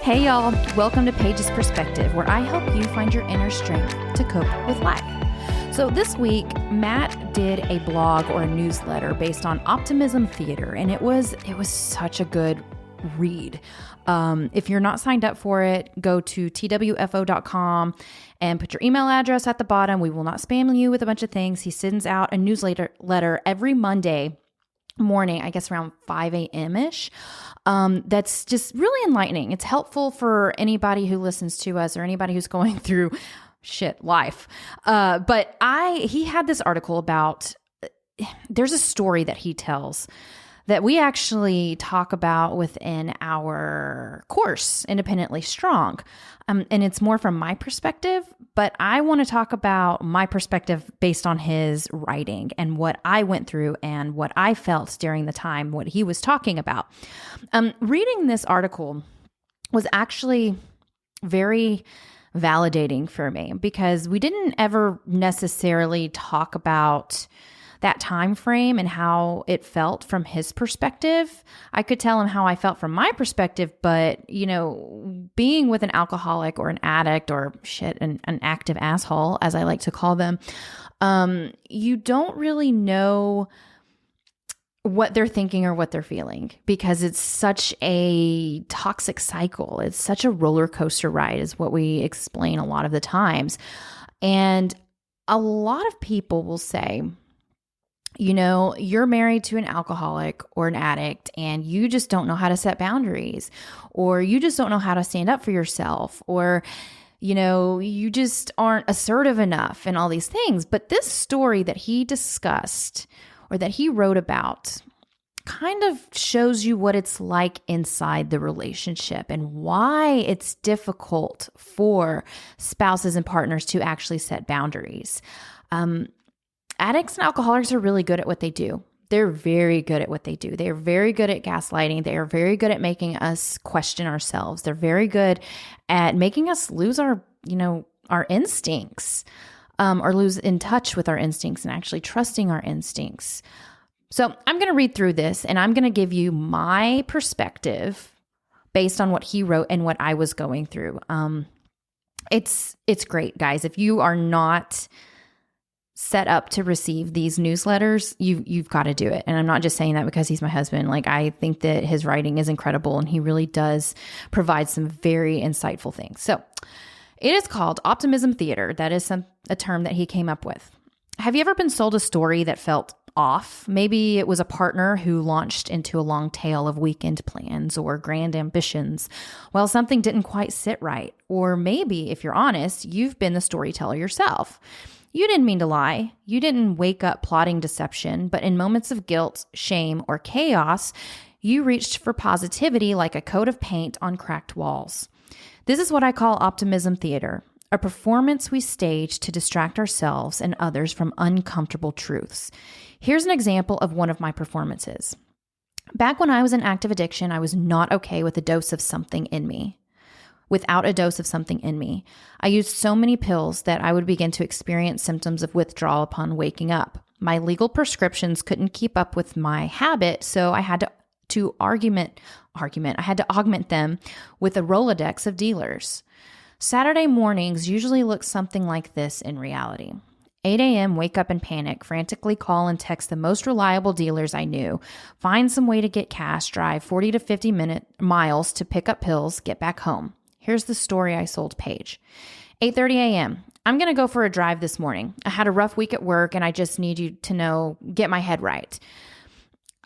Hey y'all, welcome to Paige's Perspective, where I help you find your inner strength to cope with life. So this week, Matt did a blog or a newsletter based on Optimism Theatre, and it was such a good read. If you're not signed up for it, go to TWFO.com and put your email address at the bottom. We will not spam you with a bunch of things. He sends out a newsletter every Monday morning, I guess around 5 a.m.-ish. That's just really enlightening. It's helpful for anybody who listens to us or anybody who's going through life. But he had this article about, there's a story that he tells that we actually talk about within our course, Independently Strong. And it's more from my perspective, but I want to talk about my perspective based on his writing and what I went through and what I felt during the time, what he was talking about. Reading this article was actually very validating for me because we didn't ever necessarily talk about that time frame and how it felt from his perspective. I could tell him how I felt from my perspective, but being with an alcoholic or an addict or an active asshole, as I like to call them, you don't really know what they're thinking or what they're feeling because it's such a toxic cycle. It's such a roller coaster ride is what we explain a lot of the times. And a lot of people will say, you're married to an alcoholic or an addict and you just don't know how to set boundaries, or you just don't know how to stand up for yourself, or, you just aren't assertive enough and all these things. But this story that he discussed or that he wrote about kind of shows you what it's like inside the relationship and why it's difficult for spouses and partners to actually set boundaries. Addicts and alcoholics are really good at what they do. They're very good at what they do. They are very good at gaslighting. They are very good at making us question ourselves. They're very good at making us lose our instincts, or lose in touch with our instincts and actually trusting our instincts. So I'm going to read through this and I'm going to give you my perspective based on what he wrote and what I was going through. It's great, guys. If you are not set up to receive these newsletters, you've got to do it. And I'm not just saying that because he's my husband. I think that his writing is incredible and he really does provide some very insightful things. So it is called Optimism Theatre. That is a term that he came up with. Have you ever been sold a story that felt off? Maybe it was a partner who launched into a long tale of weekend plans or grand ambitions while something didn't quite sit right. Or maybe, if you're honest, you've been the storyteller yourself. You didn't mean to lie. You didn't wake up plotting deception, but in moments of guilt, shame, or chaos, you reached for positivity like a coat of paint on cracked walls. This is what I call Optimism Theatre, a performance we stage to distract ourselves and others from uncomfortable truths. Here's an example of one of my performances. Back when I was in active addiction, I was not okay with a dose of something in me. Without a dose of something in me. I used so many pills that I would begin to experience symptoms of withdrawal upon waking up. My legal prescriptions couldn't keep up with my habit, so I had to augment them with a Rolodex of dealers. Saturday mornings usually look something like this in reality. 8 a.m., wake up and panic, frantically call and text the most reliable dealers I knew, find some way to get cash, drive 40 to 50 miles to pick up pills, get back home. Here's the story I sold Paige. 8:30 a.m. I'm going to go for a drive this morning. I had a rough week at work and I just need you to get my head right.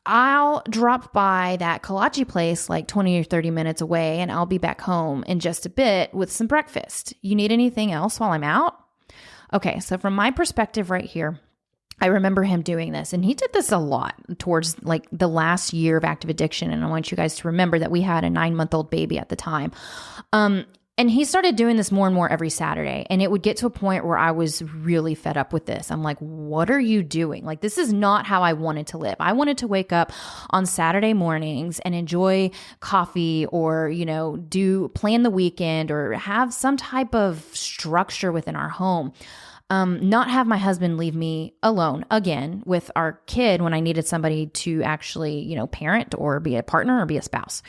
I'll drop by that kolache place like 20 or 30 minutes away and I'll be back home in just a bit with some breakfast. You need anything else while I'm out? Okay, so from my perspective right here, I remember him doing this, and he did this a lot towards the last year of active addiction. And I want you guys to remember that we had a 9-month-old baby at the time. And he started doing this more and more every Saturday. And it would get to a point where I was really fed up with this. I'm like, what are you doing? This is not how I wanted to live. I wanted to wake up on Saturday mornings and enjoy coffee or, plan the weekend or have some type of structure within our home. Not have my husband leave me alone again with our kid when I needed somebody to actually, parent or be a partner or be a spouse.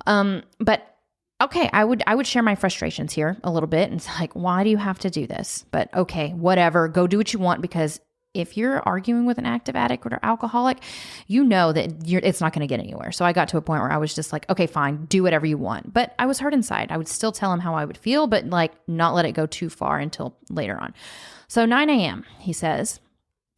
But okay, I would share my frustrations here a little bit. And it's like, why do you have to do this? But okay, whatever, go do what you want, because if you're arguing with an active addict or alcoholic, you know that it's not going to get anywhere. So I got to a point where I was just like, okay, fine, do whatever you want. But I was hurt inside. I would still tell him how I would feel, but not let it go too far until later on. So 9 a.m., he says,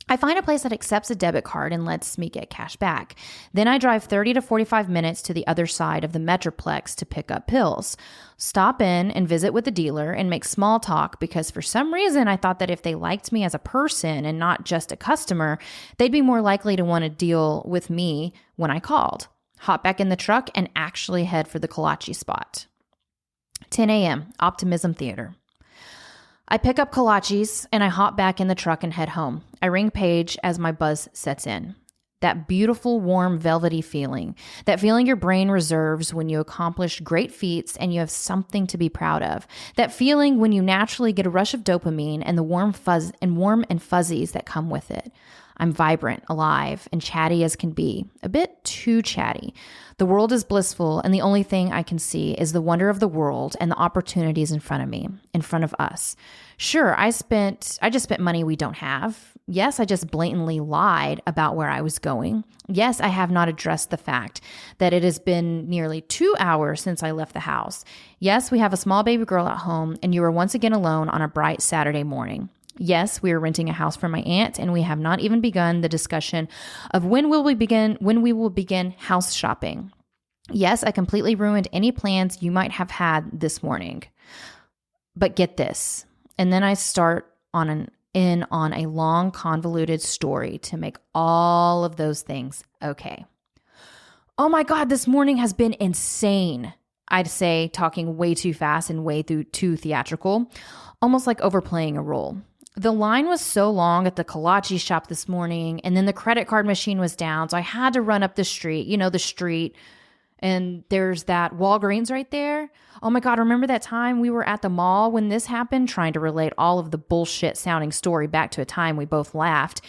I find a place that accepts a debit card and lets me get cash back. Then I drive 30 to 45 minutes to the other side of the Metroplex to pick up pills. Stop in and visit with the dealer and make small talk because for some reason I thought that if they liked me as a person and not just a customer, they'd be more likely to want to deal with me when I called. Hop back in the truck and actually head for the kolache spot. 10 a.m., Optimism Theatre. I pick up kolaches and I hop back in the truck and head home. I ring Paige as my buzz sets in. That beautiful, warm, velvety feeling. That feeling your brain reserves when you accomplish great feats and you have something to be proud of. That feeling when you naturally get a rush of dopamine and the warm and fuzzies that come with it. I'm vibrant, alive, and chatty as can be. A bit too chatty. The world is blissful, and the only thing I can see is the wonder of the world and the opportunities in front of me, in front of us. Sure, I just spent money we don't have. Yes, I just blatantly lied about where I was going. Yes, I have not addressed the fact that it has been nearly 2 hours since I left the house. Yes, we have a small baby girl at home, and you are once again alone on a bright Saturday morning. Yes, we are renting a house from my aunt, and we have not even begun the discussion of when we will begin house shopping. Yes, I completely ruined any plans you might have had this morning. But get this, and then I start on a long, convoluted story to make all of those things okay. Oh my God, this morning has been insane. I'd say, talking way too fast and way too theatrical, almost like overplaying a role. The line was so long at the kolache shop this morning, and then the credit card machine was down, so I had to run up the street, the street, and there's that Walgreens right there. Oh my God, remember that time we were at the mall when this happened, trying to relate all of the bullshit sounding story back to a time we both laughed.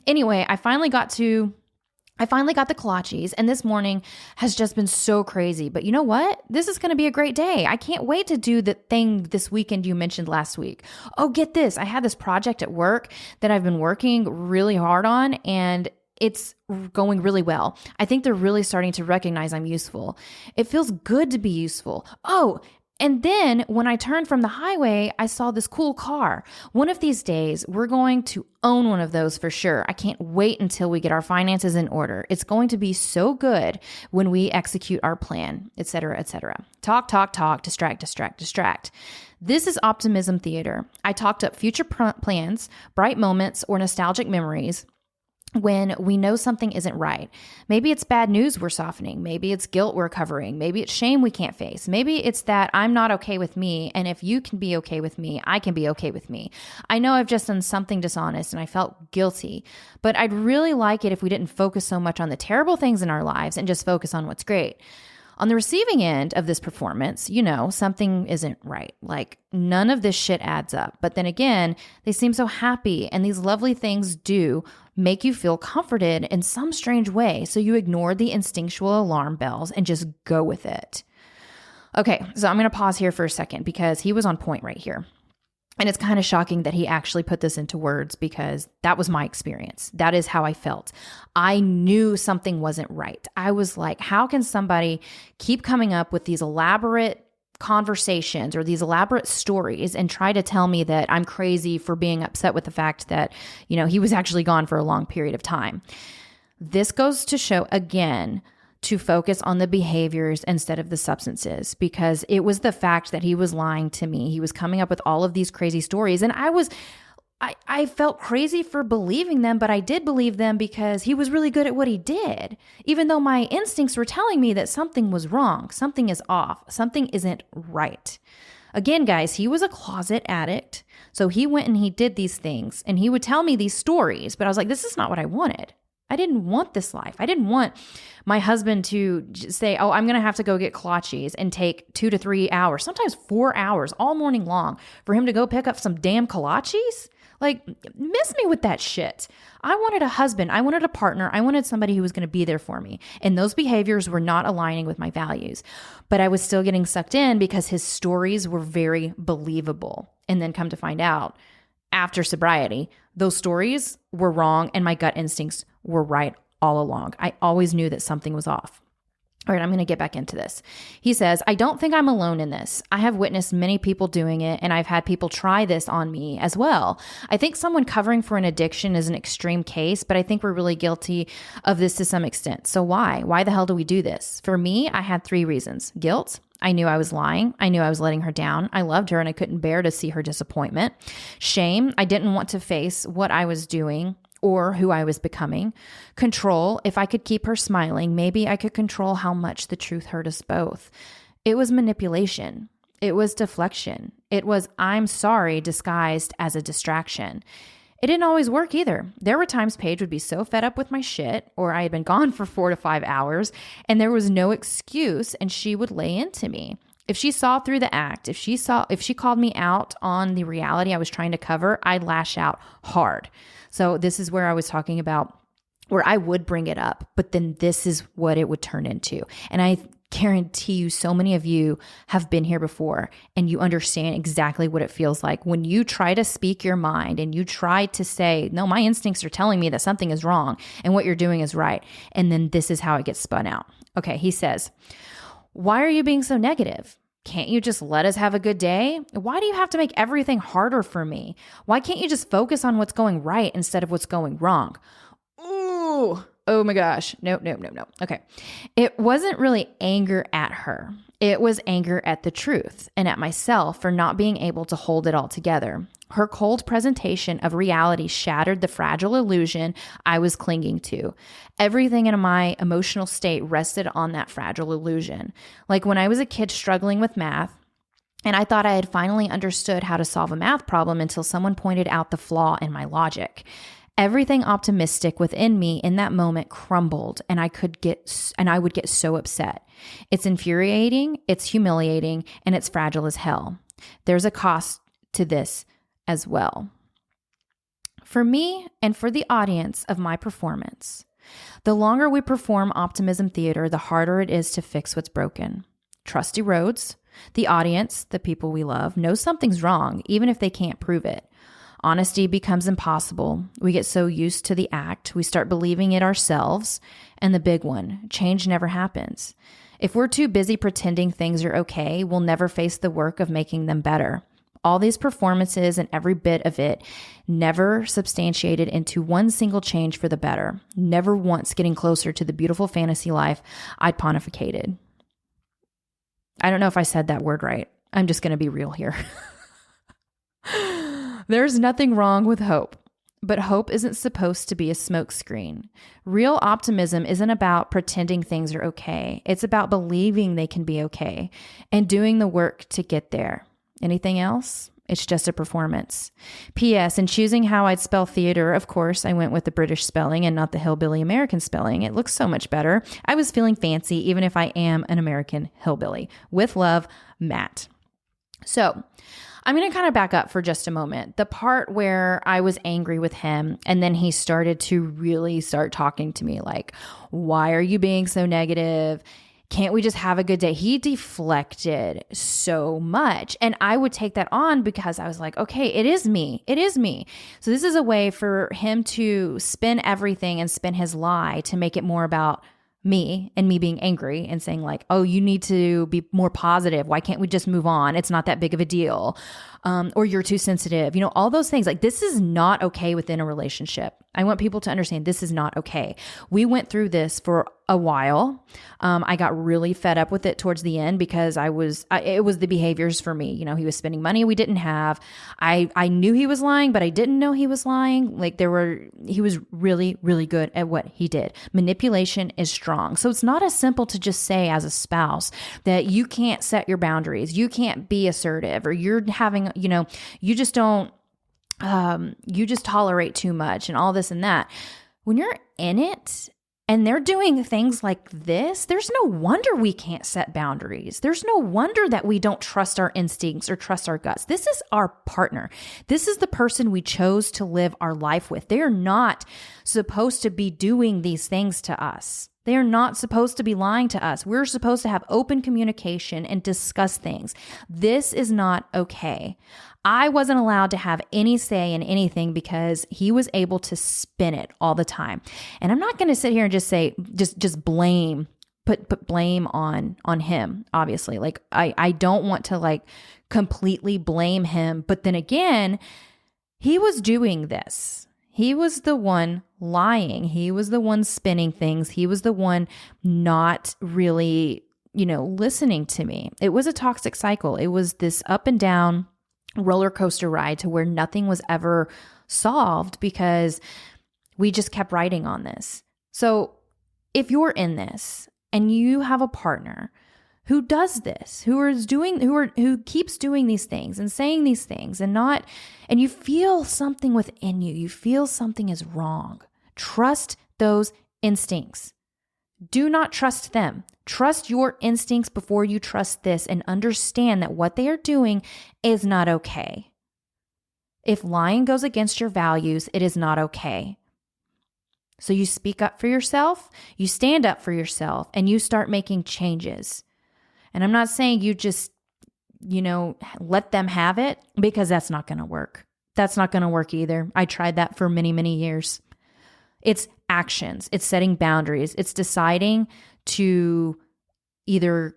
Anyway, I finally got the kolaches, and this morning has just been so crazy. But you know what? This is going to be a great day. I can't wait to do the thing this weekend you mentioned last week. Oh, get this. I had this project at work that I've been working really hard on, and it's going really well. I think they're really starting to recognize I'm useful. It feels good to be useful. Oh, and then when I turned from the highway, I saw this cool car. One of these days, we're going to own one of those for sure. I can't wait until we get our finances in order. It's going to be so good when we execute our plan, etc., etc. Talk, talk, talk, distract, distract, distract. This is Optimism Theatre. I talked up future plans, bright moments, or nostalgic memories when we know something isn't right. Maybe it's bad news we're softening. Maybe it's guilt we're covering. Maybe it's shame we can't face. Maybe it's that I'm not okay with me, and if you can be okay with me, I can be okay with me. I know I've just done something dishonest and I felt guilty, but I'd really like it if we didn't focus so much on the terrible things in our lives and just focus on what's great. On the receiving end of this performance, something isn't right. Like, none of this shit adds up. But then again, they seem so happy, and these lovely things do make you feel comforted in some strange way. So you ignore the instinctual alarm bells and just go with it. Okay, so I'm going to pause here for a second because he was on point right here. And it's kind of shocking that he actually put this into words because that was my experience. That is how I felt. I knew something wasn't right. I was like, how can somebody keep coming up with these elaborate conversations or these elaborate stories and try to tell me that I'm crazy for being upset with the fact that, he was actually gone for a long period of time. This goes to show again to focus on the behaviors instead of the substances, because it was the fact that he was lying to me. He was coming up with all of these crazy stories, and I felt crazy for believing them, but I did believe them because he was really good at what he did, even though my instincts were telling me that something was wrong, something is off, something isn't right. Again, guys, he was a closet addict, so he went and he did these things, and he would tell me these stories, but I was like, this is not what I wanted. I didn't want this life. I didn't want my husband to say, oh, I'm going to have to go get kolaches and take 2 to 3 hours, sometimes 4 hours all morning long for him to go pick up some damn kolaches. Like, miss me with that shit. I wanted a husband. I wanted a partner. I wanted somebody who was going to be there for me. And those behaviors were not aligning with my values. But I was still getting sucked in because his stories were very believable. And then come to find out, after sobriety, those stories were wrong and my gut instincts were right all along. I always knew that something was off. All right, I'm going to get back into this. He says, I don't think I'm alone in this. I have witnessed many people doing it, and I've had people try this on me as well. I think someone covering for an addiction is an extreme case, but I think we're really guilty of this to some extent. So why? Why the hell do we do this? For me, I had 3 reasons. Guilt. I knew I was lying. I knew I was letting her down. I loved her, and I couldn't bear to see her disappointment. Shame. I didn't want to face what I was doing or who I was becoming. Control. If I could keep her smiling, maybe I could control how much the truth hurt us both. It was manipulation. It was deflection. It was I'm sorry disguised as a distraction. It didn't always work either. There were times Paige would be so fed up with my shit, or I had been gone for 4 to 5 hours, and there was no excuse, and she would lay into me. If she saw through the act, if she called me out on the reality I was trying to cover, I'd lash out hard. So this is where I was talking about where I would bring it up, but then this is what it would turn into. And I guarantee you so many of you have been here before and you understand exactly what it feels like when you try to speak your mind and you try to say, no, my instincts are telling me that something is wrong and what you're doing is right. And then this is how it gets spun out. Okay, he says, why are you being so negative? Can't you just let us have a good day? Why do you have to make everything harder for me? Why can't you just focus on what's going right instead of what's going wrong? Ooh, oh my gosh. No. Okay. It wasn't really anger at her. It was anger at the truth and at myself for not being able to hold it all together. Her cold presentation of reality shattered the fragile illusion I was clinging to. Everything in my emotional state rested on that fragile illusion. Like when I was a kid struggling with math, and I thought I had finally understood how to solve a math problem until someone pointed out the flaw in my logic. Everything optimistic within me in that moment crumbled, and I would get so upset. It's infuriating, it's humiliating, and it's fragile as hell. There's a cost to this as well. For me and for the audience of my performance, the longer we perform Optimism Theatre, the harder it is to fix what's broken. Trust erodes. The audience, the people we love, knows something's wrong, even if they can't prove it. Honesty becomes impossible. We get so used to the act, we start believing it ourselves. And the big one, change never happens. If we're too busy pretending things are okay, we'll never face the work of making them better. All these performances and every bit of it never substantiated into one single change for the better, never once getting closer to the beautiful fantasy life I'd pontificated. I don't know if I said that word right. I'm just going to be real here. There's nothing wrong with hope, but hope isn't supposed to be a smokescreen. Real optimism isn't about pretending things are okay. It's about believing they can be okay and doing the work to get there. Anything else? It's just a performance. P.S. In choosing how I'd spell theater, of course, I went with the British spelling and not the hillbilly American spelling. It looks so much better. I was feeling fancy, even if I am an American hillbilly. With love, Matt. So I'm going to kind of back up for just a moment. The part where I was angry with him and then he started to really start talking to me like, why are you being so negative? Can't we just have a good day? He deflected so much. And I would take that on because I was like, okay, it is me. It is me. So this is a way for him to spin everything and spin his lie to make it more about me and me being angry and saying like, oh, you need to be more positive. Why can't we just move on? It's not that big of a deal. Or you're too sensitive. You know, all those things. Like this is not okay within a relationship. I want people to understand this is not okay. We went through this for a while. I got really fed up with it towards the end because it was the behaviors for me. You know, he was spending money we didn't have. I knew he was lying, but I didn't know he was lying. Like he was really, really good at what he did. Manipulation is strong. So it's not as simple to just say as a spouse that you can't set your boundaries. You can't be assertive or you're having, you know, you just don't, you just tolerate too much and all this and that. When you're in it, and they're doing things like this, there's no wonder we can't set boundaries. There's no wonder that we don't trust our instincts or trust our guts. This is our partner. This is the person we chose to live our life with. They are not supposed to be doing these things to us. They are not supposed to be lying to us. We're supposed to have open communication and discuss things. This is not okay. I wasn't allowed to have any say in anything because he was able to spin it all the time. And I'm not going to sit here and just say, just blame, put blame on him, obviously. Like I don't want to like completely blame him. But then again, he was doing this. He was the one lying. He was the one spinning things. He was the one not really, listening to me. It was a toxic cycle. It was this up and down roller coaster ride to where nothing was ever solved because we just kept riding on this. So if you're in this and you have a partner who does this, who keeps doing these things and saying these things and you feel something within you feel something is wrong, trust those instincts. Do not trust them. Trust your instincts before you trust this, and understand that what they are doing is not okay. If lying goes against your values, it is not okay. So you speak up for yourself, you stand up for yourself, and you start making changes. And I'm not saying you just, let them have it, because that's not going to work. That's not going to work either. I tried that for many, many years. It's actions. It's setting boundaries. It's deciding to either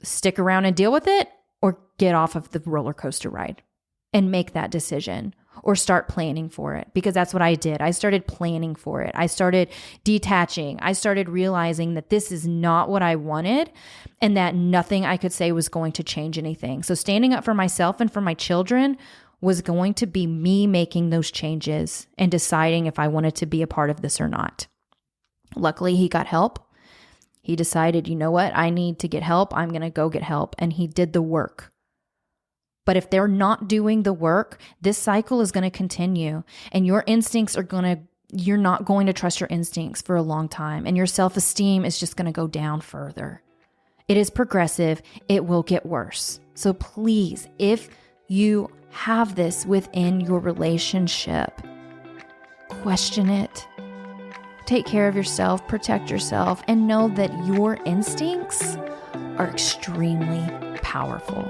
stick around and deal with it or get off of the roller coaster ride and make that decision or start planning for it, because that's what I did. I started planning for it. I started detaching. I started realizing that this is not what I wanted and that nothing I could say was going to change anything. So standing up for myself and for my children was going to be me making those changes and deciding if I wanted to be a part of this or not. Luckily, he got help. He decided, you know what? I need to get help. I'm going to go get help. And he did the work. But if they're not doing the work, this cycle is going to continue, and your instincts you're not going to trust your instincts for a long time, and your self-esteem is just going to go down further. It is progressive. It will get worse. So please, if you have this within your relationship, question it. Take care of yourself, protect yourself, and know that your instincts are extremely powerful.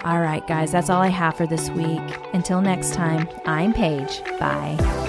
All right, guys, that's all I have for this week. Until next time, I'm Paige. Bye.